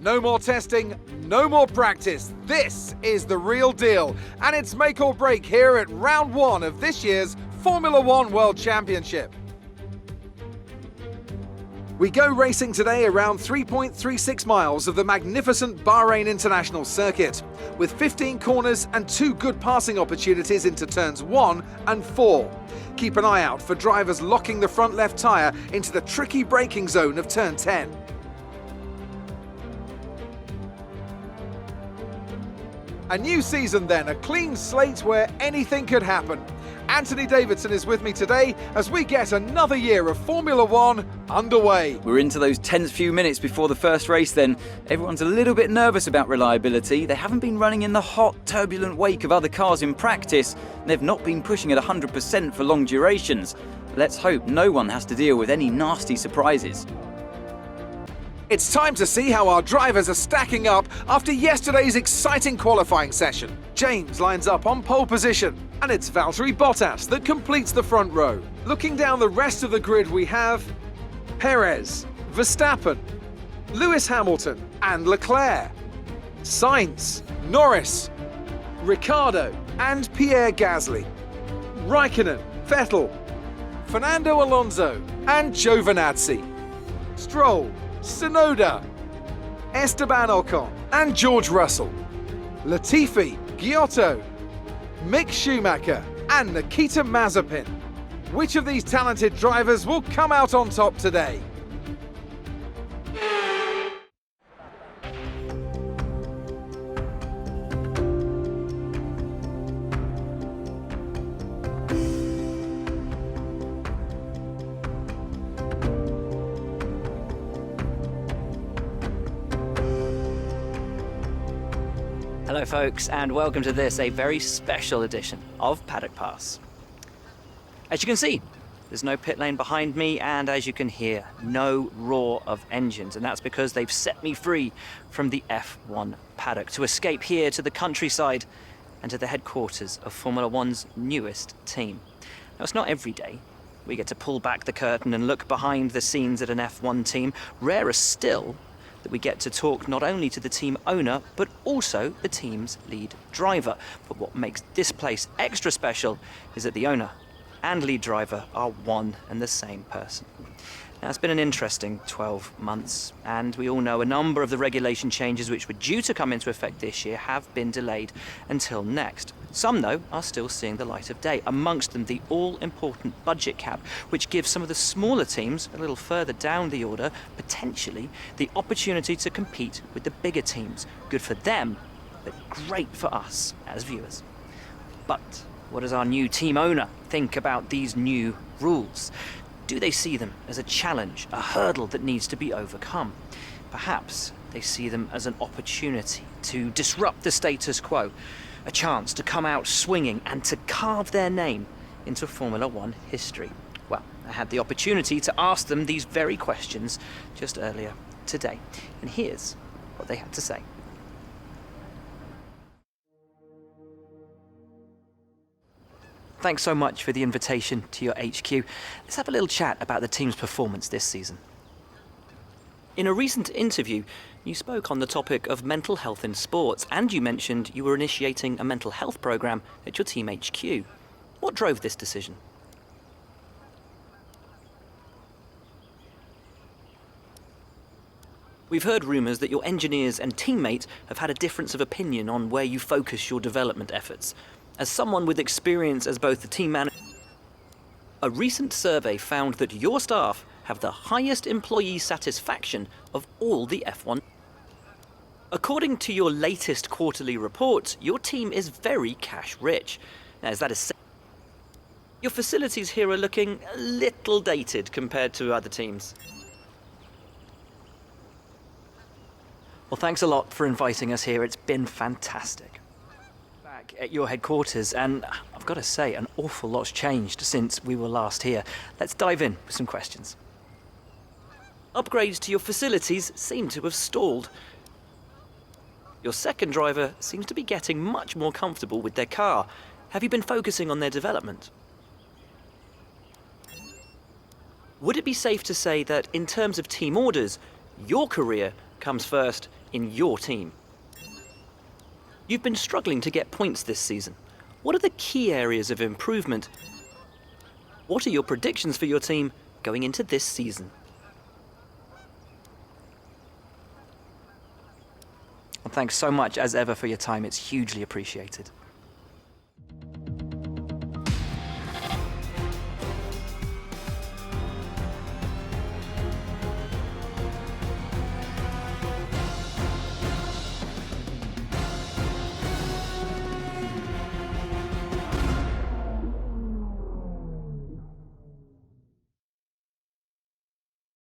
No more testing, no more practice. This is the real deal, and it's make or break here at round one of this year's Formula One World Championship. We go racing today around 3.36 miles of the magnificent Bahrain International Circuit, with 15 corners and 2 good passing opportunities into turns 1 and 4. Keep an eye out for drivers locking the front left tyre into the tricky braking zone of turn 10. A new season then, a clean slate where anything could happen. Anthony Davidson is with me today as we get another year of Formula One underway. We're into those tense few minutes before the first race then. Everyone's a little bit nervous about reliability. They haven't been running in the hot, turbulent wake of other cars in practice. They've not been pushing at 100% for long durations. Let's hope no one has to deal with any nasty surprises. It's time to see how our drivers are stacking up after yesterday's exciting qualifying session. James lines up on pole position, and it's Valtteri Bottas that completes the front row. Looking down the rest of the grid, we have Perez, Verstappen, Lewis Hamilton and Leclerc, Sainz, Norris, Ricciardo and Pierre Gasly, Raikkonen, Vettel, Fernando Alonso and Giovinazzi, Stroll, Tsunoda, Esteban Ocon and George Russell, Latifi, Giotto, Mick Schumacher and Nikita Mazepin. Which of these talented drivers will come out on top today? Hello folks, and welcome to this, a very special edition of Paddock Pass. As you can see, there's no pit lane behind me, and as you can hear, no roar of engines, and that's because they've set me free from the F1 paddock to escape here to the countryside and to the headquarters of Formula One's newest team. Now, it's not every day we get to pull back the curtain and look behind the scenes at an F1 team. Rarer still that we get to talk not only to the team owner, but also the team's lead driver. But what makes this place extra special is that the owner and lead driver are one and the same person. Now, it's been an interesting 12 months, and we all know a number of the regulation changes which were due to come into effect this year have been delayed until next. Some, though, are still seeing the light of day, amongst them the all-important budget cap, which gives some of the smaller teams a little further down the order, potentially, the opportunity to compete with the bigger teams. Good for them, but great for us as viewers. But what does our new team owner think about these new rules? Do they see them as a challenge, a hurdle that needs to be overcome? Perhaps they see them as an opportunity to disrupt the status quo, a chance to come out swinging and to carve their name into Formula One history. Well, I had the opportunity to ask them these very questions just earlier today, and here's what they had to say. Thanks so much for the invitation to your HQ. Let's have a little chat about the team's performance this season. In a recent interview, you spoke on the topic of mental health in sports, and you mentioned you were initiating a mental health program at your team HQ. What drove this decision? We've heard rumours that your engineers and teammates have had a difference of opinion on where you focus your development efforts. As someone with experience as both the team manager, a recent survey found that your staff have the highest employee satisfaction of all the F1. According to your latest quarterly report, your team is very cash rich. Now, as that is said, your facilities here are looking a little dated compared to other teams. Well, thanks a lot for inviting us here. It's been fantastic. Back at your headquarters, and I've got to say, an awful lot's changed since we were last here. Let's dive in with some questions. Upgrades to your facilities seem to have stalled. Your second driver seems to be getting much more comfortable with their car. Have you been focusing on their development? Would it be safe to say that in terms of team orders, your career comes first in your team. You've been struggling to get points this season. What are the key areas of improvement? What are your predictions for your team going into this season? Well, thanks so much as ever for your time. It's hugely appreciated.